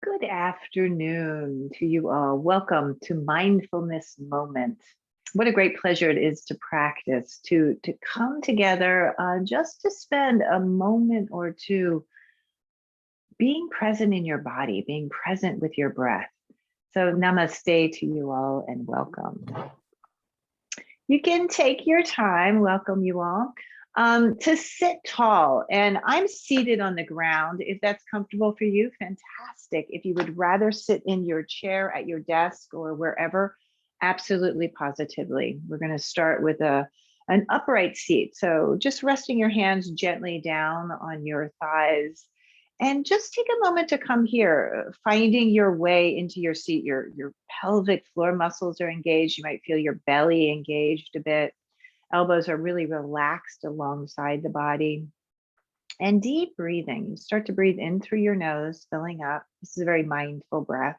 Good afternoon to you all. Welcome to Mindfulness Moment. What a great pleasure it is to practice, to come together just to spend a moment or two being present in your body, being present with your breath. So namaste to you all and welcome. You can take your time, welcome you all, to sit tall. And I'm seated on the ground. If that's comfortable for you, fantastic. If you would rather sit in your chair at your desk or wherever, absolutely positively. We're going to start with an upright seat. So just resting your hands gently down on your thighs. And just take a moment to come here, finding your way into your seat. Your pelvic floor muscles are engaged. You might feel your belly engaged a bit. Elbows are really relaxed alongside the body. And deep breathing. You start to breathe in through your nose, filling up. This is a very mindful breath.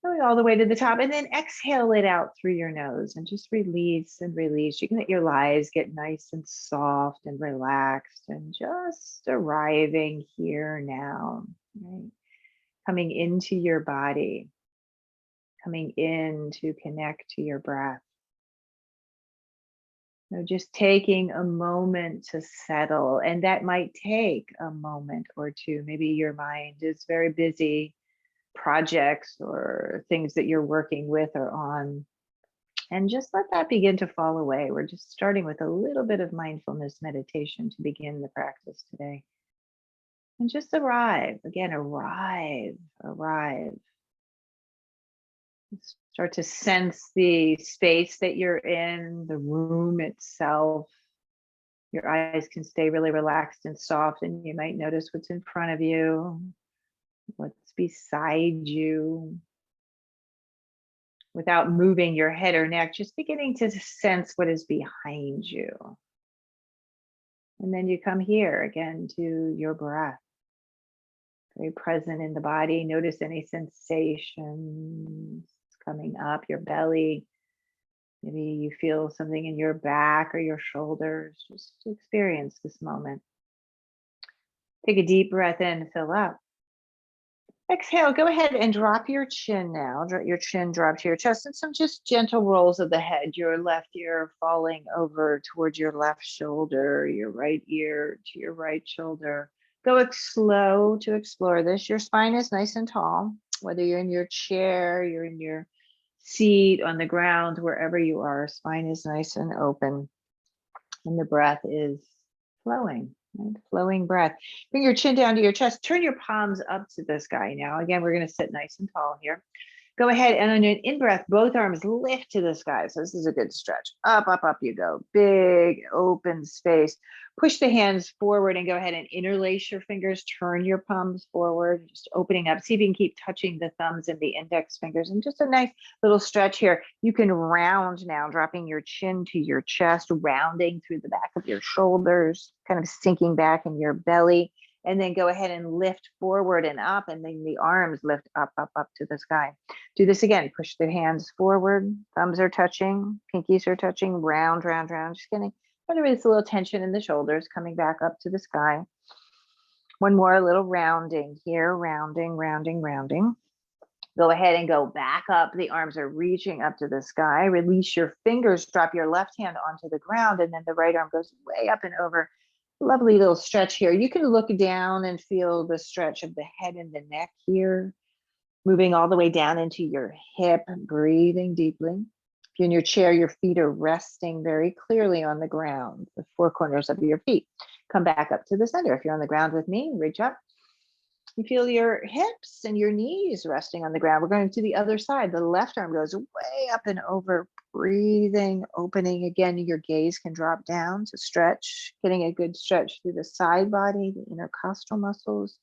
Going all the way to the top, and then exhale it out through your nose and just release and release. You can let your lies get nice and soft and relaxed and just arriving here now, right? Coming into your body, coming in to connect to your breath. So just taking a moment to settle, and that might take a moment or two. Maybe your mind is very busy, projects or things that you're working with or on, and just let that begin to fall away. We're just starting with a little bit of mindfulness meditation to begin the practice today. And just arrive, again, arrive. Start to sense the space that you're in, the room itself. Your eyes can stay really relaxed and soft, and you might notice what's in front of you, what's beside you, without moving your head or neck, just beginning to sense what is behind you. And then you come here again to your breath, very present in the body. Notice any sensations coming up your belly. Maybe you feel something in your back or your shoulders. Just experience this moment. Take a deep breath in, fill up. Exhale, go ahead and drop your chin now. Your chin drop to your chest, and some just gentle rolls of the head. Your left ear falling over towards your left shoulder, your right ear to your right shoulder. Go slow to explore this. Your spine is nice and tall, whether you're in your chair, you're in your seat, on the ground, wherever you are, spine is nice and open. And the breath is flowing. Right? Flowing breath. Bring your chin down to your chest. Turn your palms up to the sky now. Again, we're going to sit nice and tall here. Go ahead and on an in-breath, both arms lift to the sky. So this is a good stretch. Up, up, up you go. Big open space. Push the hands forward and go ahead and interlace your fingers. Turn your palms forward, just opening up. See if you can keep touching the thumbs and the index fingers. And just a nice little stretch here. You can round now, dropping your chin to your chest, rounding through the back of your shoulders, kind of sinking back in your belly. And then go ahead and lift forward and up, and then the arms lift up, up, up to the sky. Do this again. Push the hands forward. Thumbs are touching. Pinkies are touching. Round, round, round. Just getting a little tension in the shoulders, coming back up to the sky. One more little rounding here. Rounding, rounding, rounding. Go ahead and go back up. The arms are reaching up to the sky. Release your fingers. Drop your left hand onto the ground, and then the right arm goes way up and over. Lovely little stretch here. You can look down and feel the stretch of the head and the neck here, moving all the way down into your hip, breathing deeply. If you're in your chair, your feet are resting very clearly on the ground, the four corners of your feet. Come back up to the center. If you're on the ground with me, reach up. You feel your hips and your knees resting on the ground. We're going to the other side. The left arm goes way up and over, breathing, opening. Again, your gaze can drop down to stretch, getting a good stretch through the side body, the intercostal muscles.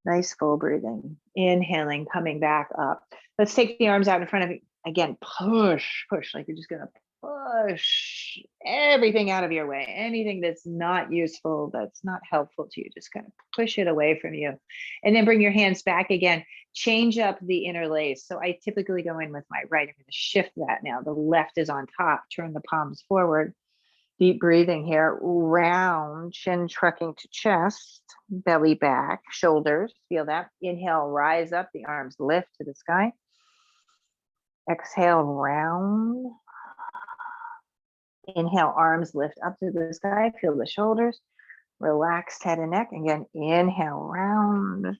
Nice full breathing. Inhaling, coming back up. Let's take the arms out in front of you. Again, push, like you're just going to push everything out of your way. Anything that's not useful, that's not helpful to you, just kind of push it away from you. And then bring your hands back again. Change up the interlace. So I typically go in with my right. I'm going to shift that now. The left is on top. Turn the palms forward. Deep breathing here. Round, chin trucking to chest, belly back, shoulders. Feel that. Inhale, rise up, the arms lift to the sky. Exhale, round. Inhale, arms lift up to the sky. Feel the shoulders. Relaxed head and neck. Again, inhale, round.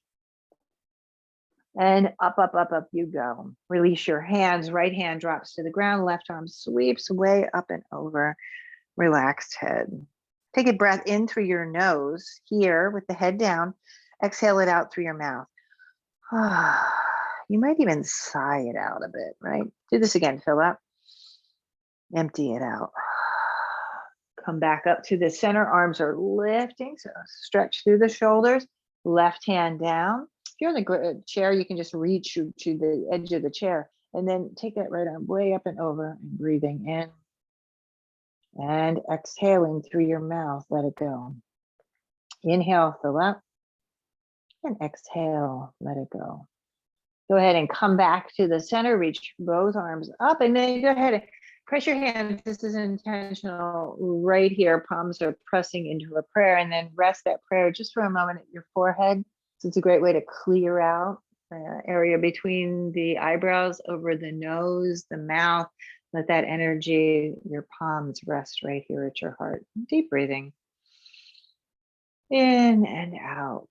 And up, up, up, up you go. Release your hands. Right hand drops to the ground. Left arm sweeps way up and over. Relaxed head. Take a breath in through your nose here with the head down. Exhale it out through your mouth. You might even sigh it out a bit, right? Do this again. Fill up. Empty it out. Come back up to the center. Arms are lifting. So stretch through the shoulders. Left hand down. If you're in the chair, you can just reach to the edge of the chair and then take that right arm way up and over and breathing in and exhaling through your mouth. Let it go. Inhale, fill up, and exhale, let it go. Go ahead and come back to the center. Reach both arms up, and then go ahead and press your hands. This is intentional right here. Palms are pressing into a prayer, and then rest that prayer just for a moment at your forehead. So it's a great way to clear out the area between the eyebrows, over the nose, the mouth. Let that energy, your palms rest right here at your heart. Deep breathing. In and out.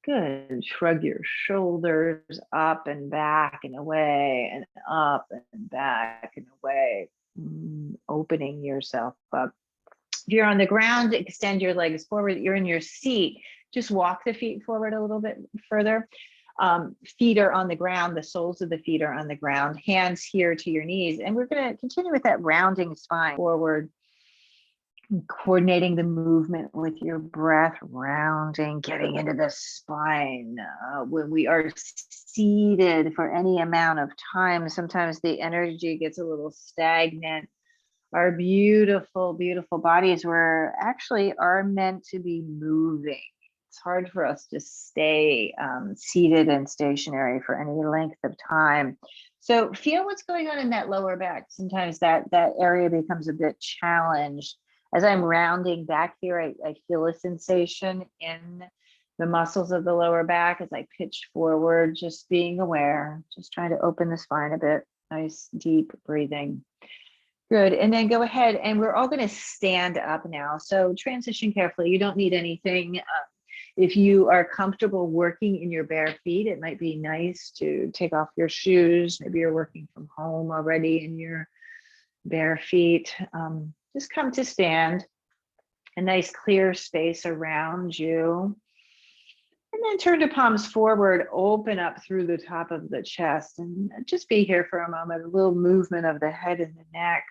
Good. Shrug your shoulders up and back and away and up and back and away. Opening yourself up. If you're on the ground, extend your legs forward. You're in your seat. Just walk the feet forward a little bit further. Feet are on the ground. The soles of the feet are on the ground. Hands here to your knees. And we're going to continue with that rounding spine forward. Coordinating the movement with your breath, rounding, getting into the spine. When we are seated for any amount of time, sometimes the energy gets a little stagnant. Our beautiful, beautiful bodies are meant to be moving. It's hard for us to stay seated and stationary for any length of time. So feel what's going on in that lower back. Sometimes that area becomes a bit challenged. As I'm rounding back here, I feel a sensation in the muscles of the lower back as I pitch forward, just being aware, just trying to open the spine a bit. Nice, deep breathing. Good. And then go ahead, and we're all going to stand up now. So transition carefully. You don't need anything. If you are comfortable working in your bare feet, it might be nice to take off your shoes. Maybe you're working from home already in your bare feet. Just come to stand, a nice clear space around you. And then turn the palms forward, open up through the top of the chest, and just be here for a moment, a little movement of the head and the neck.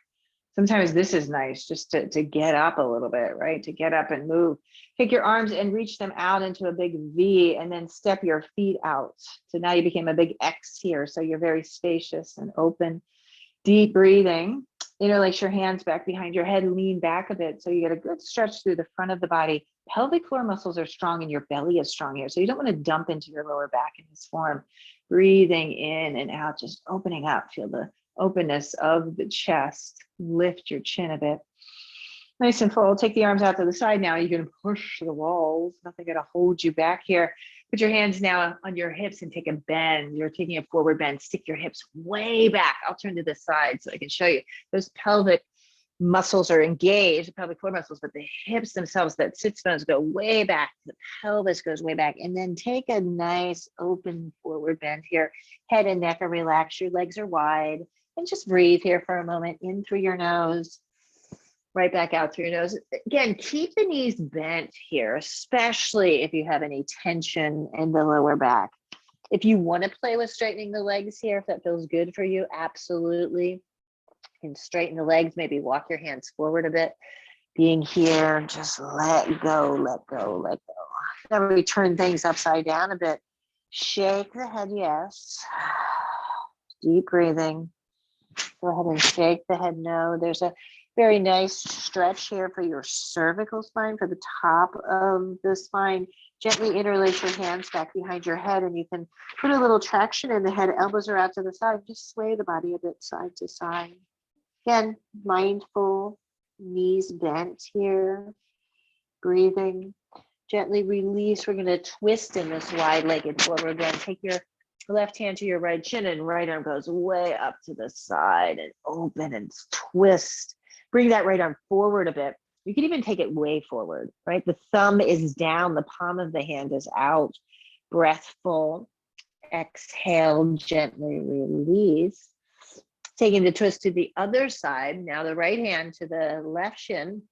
Sometimes this is nice just to get up a little bit, right? To get up and move. Take your arms and reach them out into a big V, and then step your feet out. So now you became a big X here. So you're very spacious and open. Deep breathing. Interlace your hands back behind your head, lean back a bit so you get a good stretch through the front of the body. Pelvic floor muscles are strong and your belly is strong here. So you don't want to dump into your lower back in this form. Breathing in and out, just opening up. Feel the openness of the chest. Lift your chin a bit. Nice and full. Take the arms out to the side now. You can push the walls. Nothing going to hold you back here. Put your hands now on your hips and take a bend. You're taking a forward bend. Stick your hips way back. I'll turn to the side so I can show you. Those pelvic muscles are engaged, the pelvic floor muscles, but the hips themselves, that sits bones go way back. The pelvis goes way back. And then take a nice open forward bend here. Head and neck are relaxed. Your legs are wide. And just breathe here for a moment. In through your nose. Right back out through your nose. Again, keep the knees bent here, especially if you have any tension in the lower back. If you want to play with straightening the legs here, if that feels good for you, absolutely. You can straighten the legs, maybe walk your hands forward a bit. Being here, just let go, let go, let go. Then we turn things upside down a bit. Shake the head, yes. Deep breathing. Go ahead and shake the head, no. There's a very nice stretch here for your cervical spine, for the top of the spine. Gently interlace your hands back behind your head, and you can put a little traction in the head. Elbows are out to the side. Just sway the body a bit side to side. Again, mindful, Knees bent here, breathing. Gently release. We're going to twist in this wide-legged forward bend. Take your left hand to your right shin and right arm goes way up to the side and open and twist. Bring that right arm forward a bit. You can even take it way forward, right? The thumb is down, the palm of the hand is out. Breath full. Exhale, gently release. Taking the twist to the other side. Now the right hand to the left shin.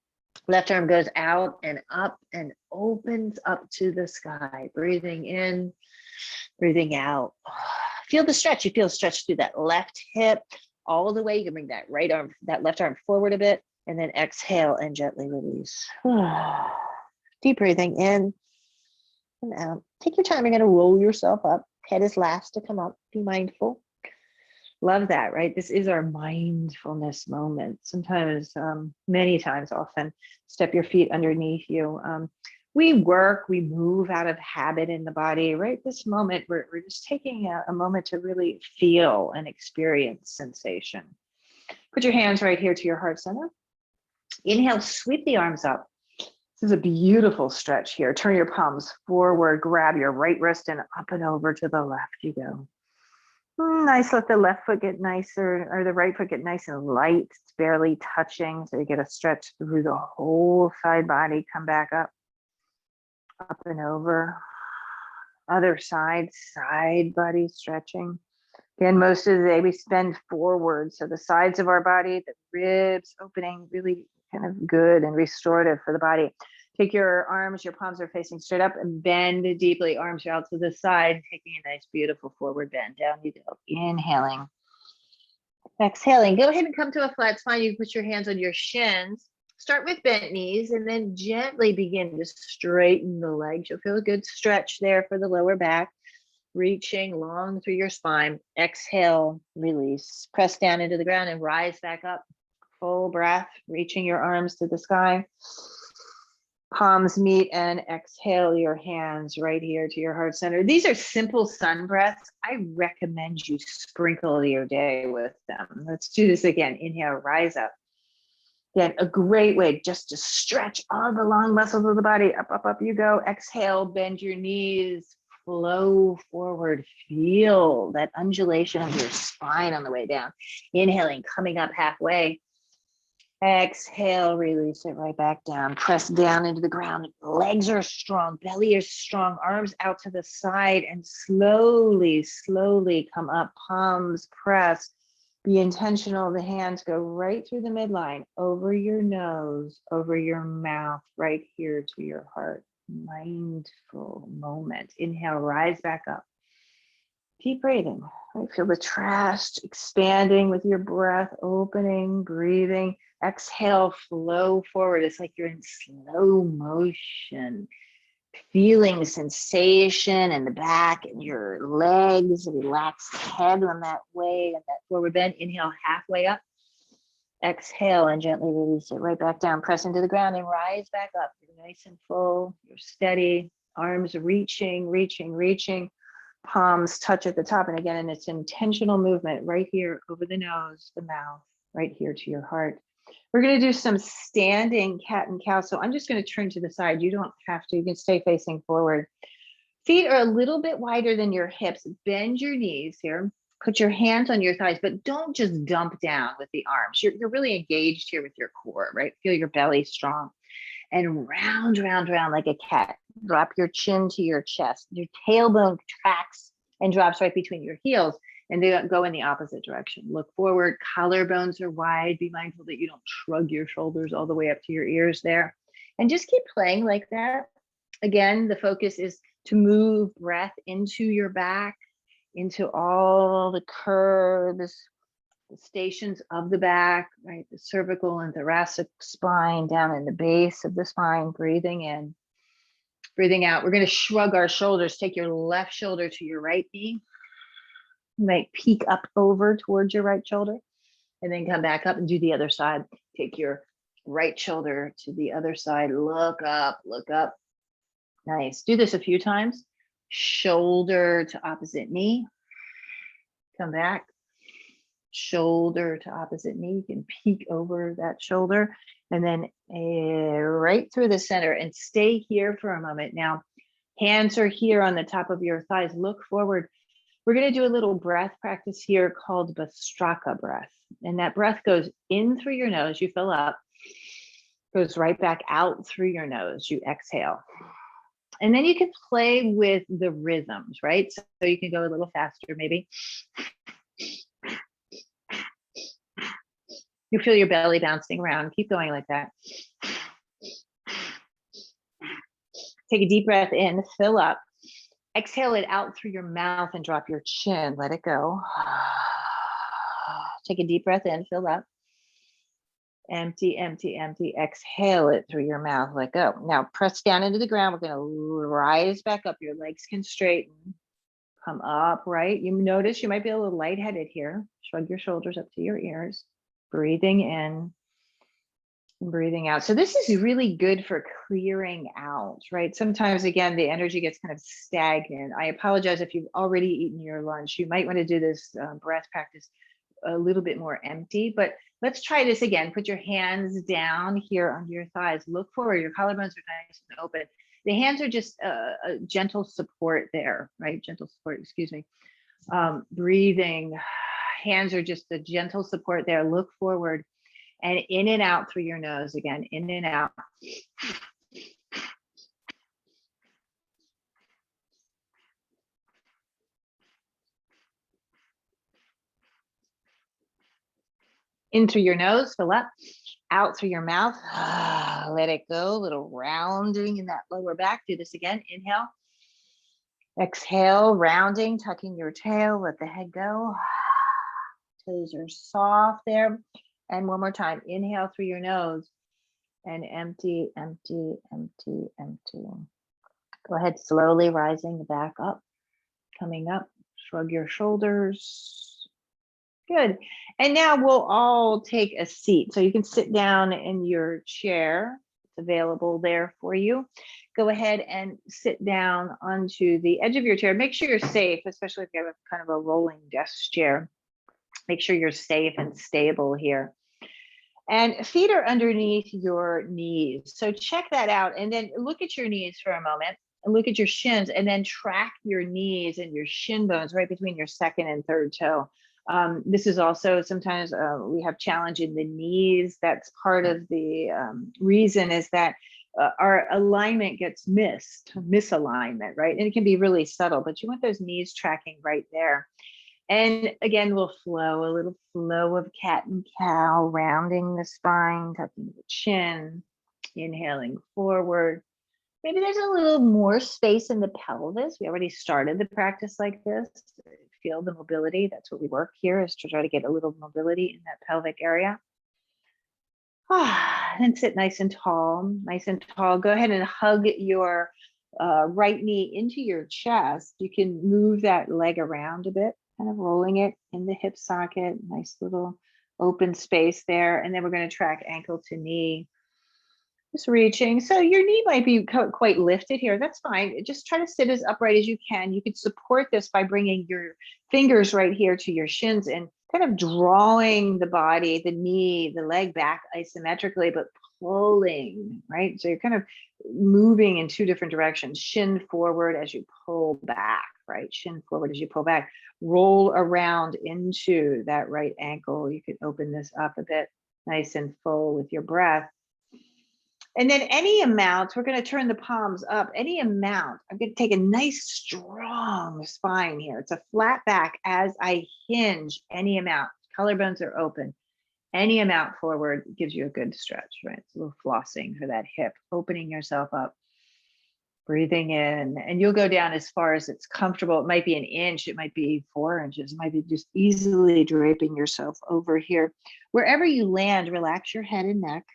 Left arm goes out and up and opens up to the sky. Breathing in, breathing out. Feel the stretch. You feel stretch through that left hip all the way. You can bring that right arm, that left arm forward a bit, and then exhale and gently release. Deep breathing in and out. Take your time. You're going to roll yourself up. Head is last to come up. Be mindful. Love that, right? This is our mindfulness moment. Sometimes, many times, often, step your feet underneath you. We work, we move out of habit in the body, right? This moment, we're just taking a moment to really feel and experience sensation. Put your hands right here to your heart center. Inhale, sweep the arms up. This is a beautiful stretch here. Turn your palms forward, grab your right wrist and up and over to the left you go. Nice, let the left foot get nicer, or the right foot get nice and light. It's barely touching, so you get a stretch through the whole side body. Come back up and over. Other side, side body stretching. Again, most of the day we spend forward, so the sides of our body, the ribs opening, really kind of good and restorative for the body. Take your arms, your palms are facing straight up and bend deeply. Arms are out to the side, taking a nice, beautiful forward bend. Down you go. Inhaling. Exhaling. Go ahead and come to a flat spine. You can put your hands on your shins. Start with bent knees and then gently begin to straighten the legs. You'll feel a good stretch there for the lower back. Reaching long through your spine. Exhale, release. Press down into the ground and rise back up. Full breath, reaching your arms to the sky. Palms meet and exhale your hands right here to your heart center. These are simple sun breaths. I recommend you sprinkle your day with them. Let's do this again. Inhale, rise up. Again, a great way just to stretch all the long muscles of the body. Up, up, up you go. Exhale, bend your knees, flow forward. Feel that undulation of your spine on the way down. Inhaling, coming up halfway. Exhale, release it right back down. Press down into the ground. Legs are strong, belly is strong, arms out to the side, and slowly, slowly come up. Palms press. Be intentional. The hands go right through the midline, over your nose, over your mouth, right here to your heart. Mindful moment. Inhale, rise back up. Keep breathing. Right? Feel the chest expanding with your breath, opening, breathing. Exhale, flow forward. It's like you're in slow motion. Feeling sensation in the back and your legs, relaxed head on that way and that forward bend. Inhale, halfway up. Exhale and gently release it right back down. Press into the ground and rise back up. You're nice and full. You're steady. Arms reaching, reaching, reaching. Palms touch at the top. And again, and it's intentional movement right here over the nose, the mouth, right here to your heart. We're going to do some standing cat and cow. So I'm just going to turn to the side. You don't have to. You can stay facing forward. Feet are a little bit wider than your hips. Bend your knees here. Put your hands on your thighs, but don't just dump down with the arms. You're really engaged here with your core, right? Feel your belly strong. And round, round, round like a cat. Drop your chin to your chest. Your tailbone tracks and drops right between your heels. And they go in the opposite direction. Look forward, collarbones are wide. Be mindful that you don't shrug your shoulders all the way up to your ears there. And just keep playing like that. Again, the focus is to move breath into your back, into all the curves, the stations of the back, right? The cervical and thoracic spine down in the base of the spine, breathing in, breathing out. We're going to shrug our shoulders. Take your left shoulder to your right knee. You might peek up over towards your right shoulder and then come back up and do the other side. Take your right shoulder to the other side. Look up, look up. Nice. Do this a few times. Shoulder to opposite knee. Come back. shoulder to opposite knee. You can peek over that shoulder and then right through the center and stay here for a moment. Now, hands are here on the top of your thighs. Look forward. We're going to do a little breath practice here called Bastraka breath. And that breath goes in through your nose, you fill up, goes right back out through your nose, you exhale. And then you can play with the rhythms, right? So you can go a little faster, maybe. You feel your belly bouncing around. Keep going like that. Take a deep breath in, fill up. Exhale it out through your mouth and drop your chin. Let it go. Take a deep breath in, fill up. Empty, empty, empty. Exhale it through your mouth. Let go. Now press down into the ground. We're going to rise back up. Your legs can straighten. Come up, right? You notice you might be a little lightheaded here. Shrug your shoulders up to your ears. Breathing in and breathing out. So this is really good for clearing out, right? Sometimes, again, the energy gets kind of stagnant. I apologize if you've already eaten your lunch. You might want to do this breath practice a little bit more empty, but let's try this again. Put your hands down here under your thighs. Look forward. Your collarbones are nice and open. The hands are just a gentle support there, right? Gentle support, excuse me. Breathing. Hands are just a gentle support there. Look forward and in and out through your nose again. In and out. In through your nose, fill up. Out through your mouth. Let it go. A little rounding in that lower back. Do this again. Inhale. Exhale, rounding, tucking your tail. Let the head go. Toes are soft there. And one more time. Inhale through your nose and empty, empty, empty, empty. Go ahead, slowly rising back up. Coming up. Shrug your shoulders. Good. And now we'll all take a seat. So you can sit down in your chair. It's available there for you. Go ahead and sit down onto the edge of your chair. Make sure you're safe, especially if you have a kind of a rolling desk chair. Make sure you're safe and stable here. And feet are underneath your knees. So check that out. And then look at your knees for a moment. And look at your shins. And then track your knees and your shin bones right between your second and third toe. This is also sometimes we have challenge in the knees. That's part of the reason is that our alignment gets misalignment, right? And it can be really subtle, but you want those knees tracking right there. And again, we'll flow, a little flow of cat and cow, rounding the spine, tucking the chin, inhaling forward. Maybe there's a little more space in the pelvis. We already started the practice like this. Feel the mobility. That's what we work here, is to try to get a little mobility in that pelvic area. And sit nice and tall, nice and tall. Go ahead and hug your right knee into your chest. You can move that leg around a bit, kind of rolling it in the hip socket. Nice little open space there. And then we're going to track ankle to knee. Just reaching. So your knee might be quite lifted here. That's fine. Just try to sit as upright as you can. You could support this by bringing your fingers right here to your shins and kind of drawing the body, the knee, the leg back isometrically, but pulling, right? So you're kind of moving in two different directions. Shin forward as you pull back, right? Shin forward as you pull back. Roll around into that right ankle. You can open this up a bit, nice and full with your breath. And then any amount, we're going to turn the palms up, any amount. I'm going to take a nice strong spine here. It's a flat back as I hinge any amount. Collarbones are open. Any amount forward gives you a good stretch, right? It's a little flossing for that hip, opening yourself up, breathing in, and you'll go down as far as it's comfortable. It might be an inch, it might be 4 inches, it might be just easily draping yourself over here. Wherever you land, relax your head and neck.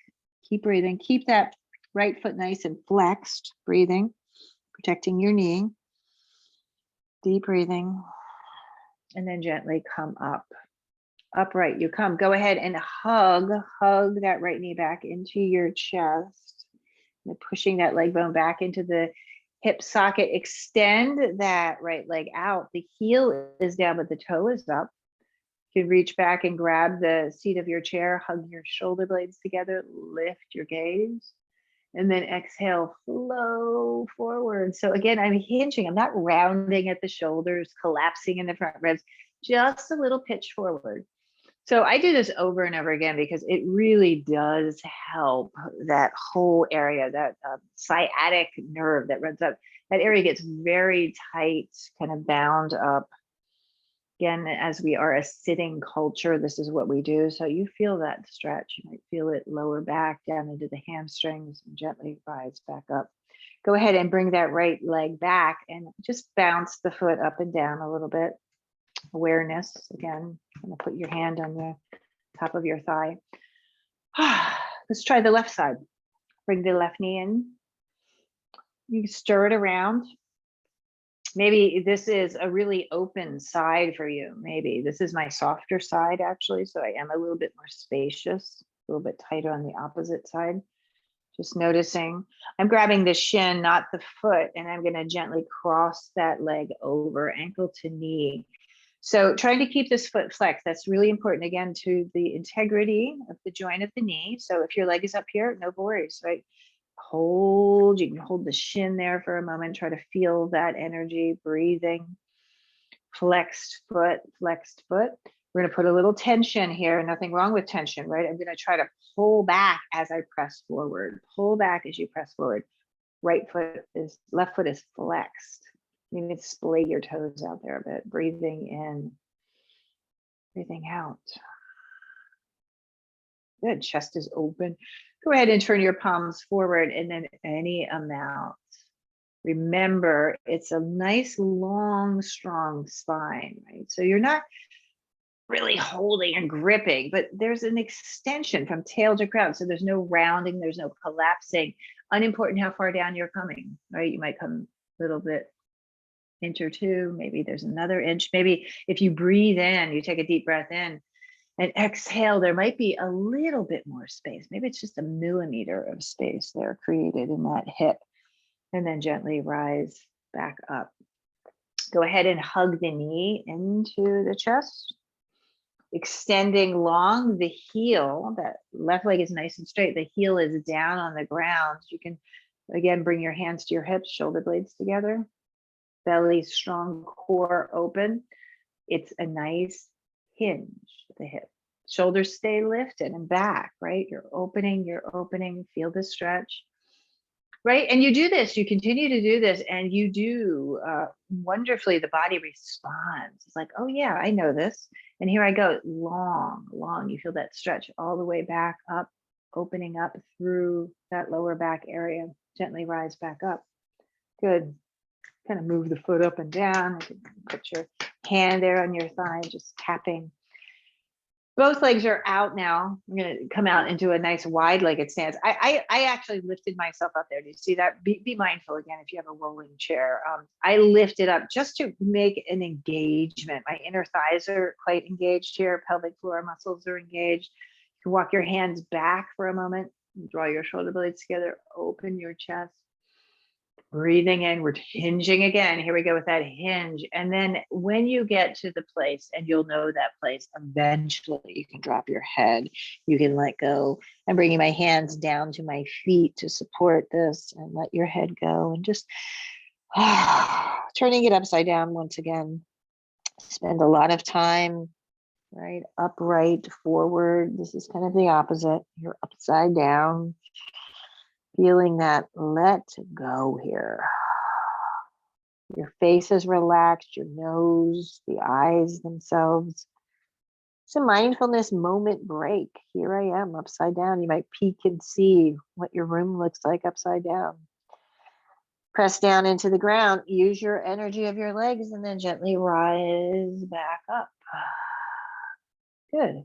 Keep breathing. Keep that right foot nice and flexed. Breathing, protecting your knee. Deep breathing. And then gently come up. Upright you come. Go ahead and hug that right knee back into your chest. And pushing that leg bone back into the hip socket. Extend that right leg out. The heel is down, but the toe is up. You can reach back and grab the seat of your chair, hug your shoulder blades together, lift your gaze, and then exhale, flow forward. So again, I'm hinging, I'm not rounding at the shoulders, collapsing in the front ribs, just a little pitch forward. So I do this over and over again because it really does help that whole area, that sciatic nerve that runs up. That area gets very tight, kind of bound up. Again, as we are a sitting culture, this is what we do. So you feel that stretch. You might feel it lower back down into the hamstrings and gently rise back up. Go ahead and bring that right leg back and just bounce the foot up and down a little bit. Awareness. Again, I'm going to put your hand on the top of your thigh. Let's try the left side. Bring the left knee in. You stir it around. Maybe this is a really open side for you. Maybe this is my softer side, actually. So I am a little bit more spacious, a little bit tighter on the opposite side. Just noticing. I'm grabbing the shin, not the foot, and I'm going to gently cross that leg over, ankle to knee. So trying to keep this foot flexed, that's really important, again, to the integrity of the joint of the knee. So if your leg is up here, no worries, right? Hold, you can hold the shin there for a moment, try to feel that energy, breathing, flexed foot, flexed foot. We're going to put a little tension here, nothing wrong with tension, right? I'm going to try to pull back as I press forward, pull back as you press forward. Left foot is flexed. You need to splay your toes out there a bit, breathing in, breathing out. Good, chest is open. Go ahead and turn your palms forward and then any amount. Remember, it's a nice, long, strong spine, right? So you're not really holding and gripping, but there's an extension from tail to crown. So there's no rounding, there's no collapsing. Unimportant how far down you're coming, right? You might come a little bit inch or two, maybe there's another inch. Maybe if you breathe in, you take a deep breath in and exhale, there might be a little bit more space. Maybe it's just a millimeter of space there created in that hip. And then gently rise back up. Go ahead and hug the knee into the chest. Extending long, the heel, that left leg is nice and straight. The heel is down on the ground. You can, again, bring your hands to your hips, shoulder blades together. Belly strong, core open. It's a nice hinge at the hip. Shoulders stay lifted and back, right? You're opening, feel the stretch, right? And you do this, you continue to do this, and you do wonderfully. The body responds. It's like, oh yeah, I know this. And here I go, long, long. You feel that stretch all the way back up, opening up through that lower back area. Gently rise back up. Good. Kind of move the foot up and down. Put your hand there on your thigh, just tapping. Both legs are out now. I'm going to come out into a nice wide-legged stance. I actually lifted myself up there. Do you see that? Be mindful again if you have a rolling chair. I lift it up just to make an engagement. My inner thighs are quite engaged here. Pelvic floor muscles are engaged. You can walk your hands back for a moment. Draw your shoulder blades together. Open your chest. Breathing in, we're hinging again. Here we go with that hinge. And then when you get to the place, and you'll know that place, eventually you can drop your head, you can let go. I'm bringing my hands down to my feet to support this and let your head go, and just turning it upside down once again. Spend a lot of time, right? Upright, forward. This is kind of the opposite. You're upside down. Feeling that let go here. Your face is relaxed, your nose, the eyes themselves. It's a mindfulness moment break. Here I am upside down. You might peek and see what your room looks like upside down. Press down into the ground. Use your energy of your legs and then gently rise back up. Good.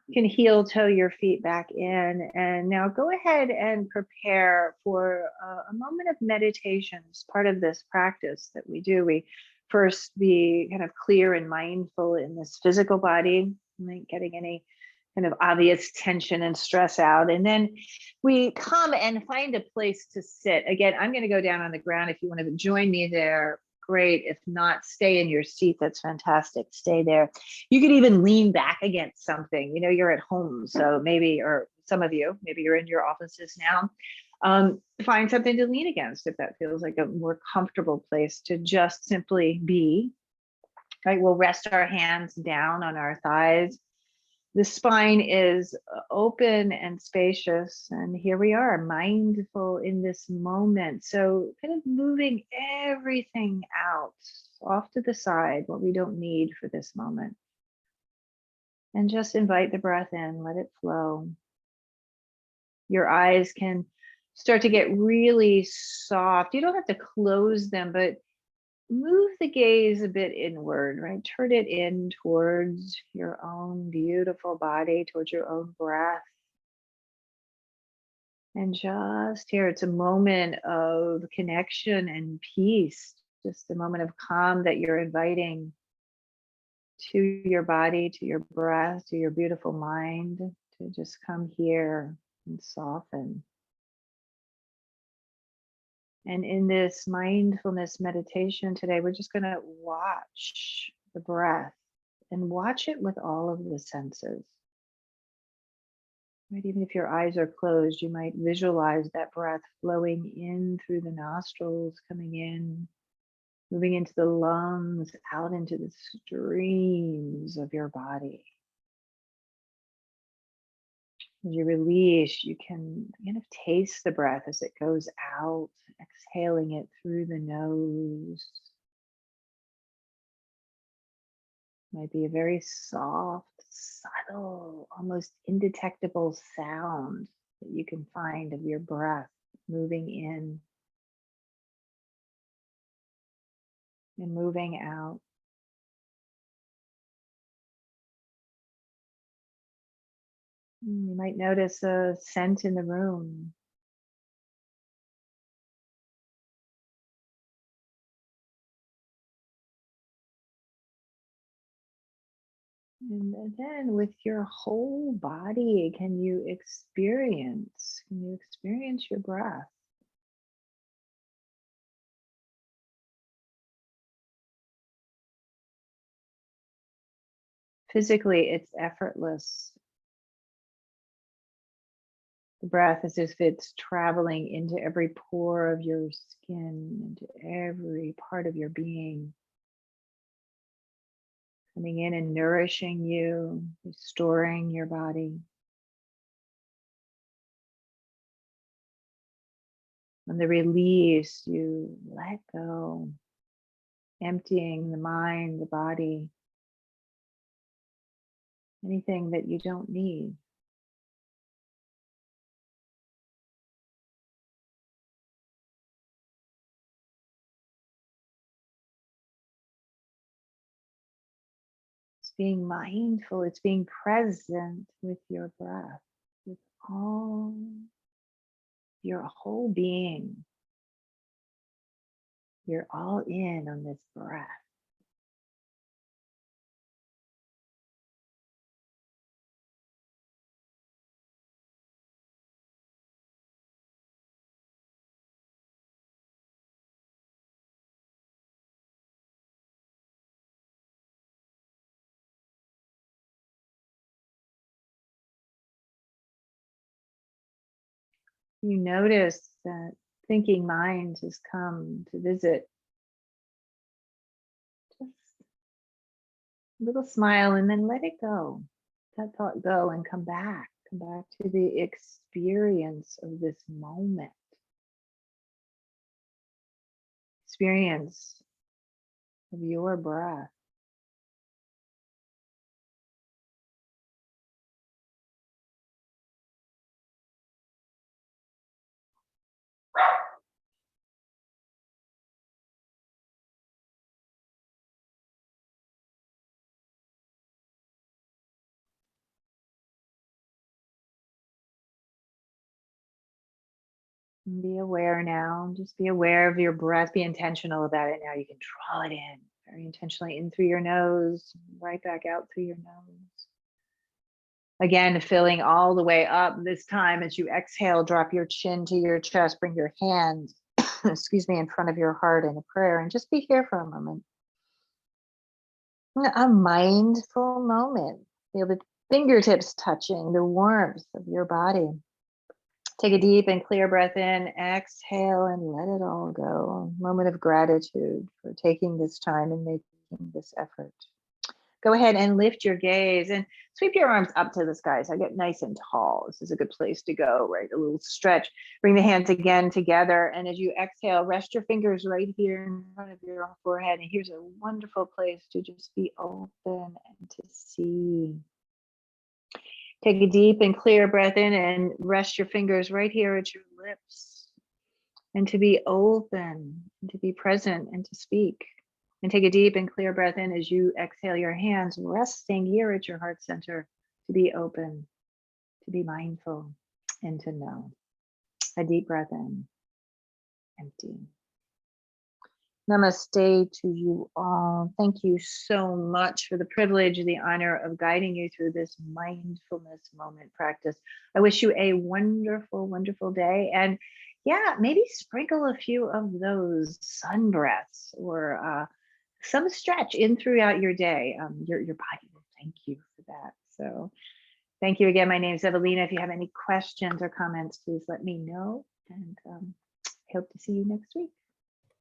You can heel toe your feet back in, and now go ahead and prepare for a moment of meditation. It's part of this practice that we do. We first be kind of clear and mindful in this physical body, like getting any kind of obvious tension and stress out. And then we come and find a place to sit. Again, I'm going to go down on the ground. If you want to join me there, great. If not, stay in your seat. That's fantastic. Stay there. You could even lean back against something. You're at home, so maybe, or some of you, maybe you're in your offices now. Find something to lean against if that feels like a more comfortable place to just simply be. Right, we'll rest our hands down on our thighs. The spine is open and spacious, and here we are, mindful in this moment. So kind of moving everything out, off to the side, what we don't need for this moment. And just invite the breath in, let it flow. Your eyes can start to get really soft. You don't have to close them, but move the gaze a bit inward, right? Turn it in towards your own beautiful body, towards your own breath. And just here, it's a moment of connection and peace, just a moment of calm that you're inviting to your body, to your breath, to your beautiful mind, to just come here and soften. And in this mindfulness meditation today, we're just going to watch the breath and watch it with all of the senses. Right? Even if your eyes are closed, you might visualize that breath flowing in through the nostrils, coming in, moving into the lungs, out into the streams of your body. As you release, you can kind of taste the breath as it goes out, exhaling it through the nose. Might be a very soft, subtle, almost indetectable sound that you can find of your breath moving in and moving out. You might notice a scent in the room. And then with your whole body, can you experience your breath? Physically, it's effortless. The breath is as if it's traveling into every pore of your skin, into every part of your being. Coming in and nourishing you, restoring your body. On the release, you let go, emptying the mind, the body, anything that you don't need. It's being mindful, it's being present with your breath, with all your whole being. You're all in on this breath. You notice that thinking mind has come to visit. Just a little smile and then let it go. That thought go and come back. Come back to the experience of this moment. Experience of your breath. And be aware now. Just be aware of your breath. Be intentional about it now. You can draw it in very intentionally in through your nose, right back out through your nose. Again, filling all the way up. This time, as you exhale, drop your chin to your chest. Bring your hands excuse me, in front of your heart in a prayer and just be here for a moment. A mindful moment. Feel the fingertips touching the warmth of your body. Take a deep and clear breath in, exhale, and let it all go. A moment of gratitude for taking this time and making this effort. Go ahead and lift your gaze and sweep your arms up to the sky. So get nice and tall. This is a good place to go, right? A little stretch. Bring the hands again together. And as you exhale, rest your fingers right here in front of your forehead. And here's a wonderful place to just be open and to see. Take a deep and clear breath in and rest your fingers right here at your lips. And to be open, and to be present, and to speak. And take a deep and clear breath in as you exhale, your hands resting here at your heart center, to be open, to be mindful, and to know. A deep breath in, empty. Namaste to you all. Thank you so much for the privilege, the honor of guiding you through this mindfulness moment practice. I wish you a wonderful, wonderful day. And yeah, maybe sprinkle a few of those sun breaths or some stretch in throughout your day. Your body will thank you for that. So thank you again. My name is Evalena. If you have any questions or comments, please let me know. And I hope to see you next week.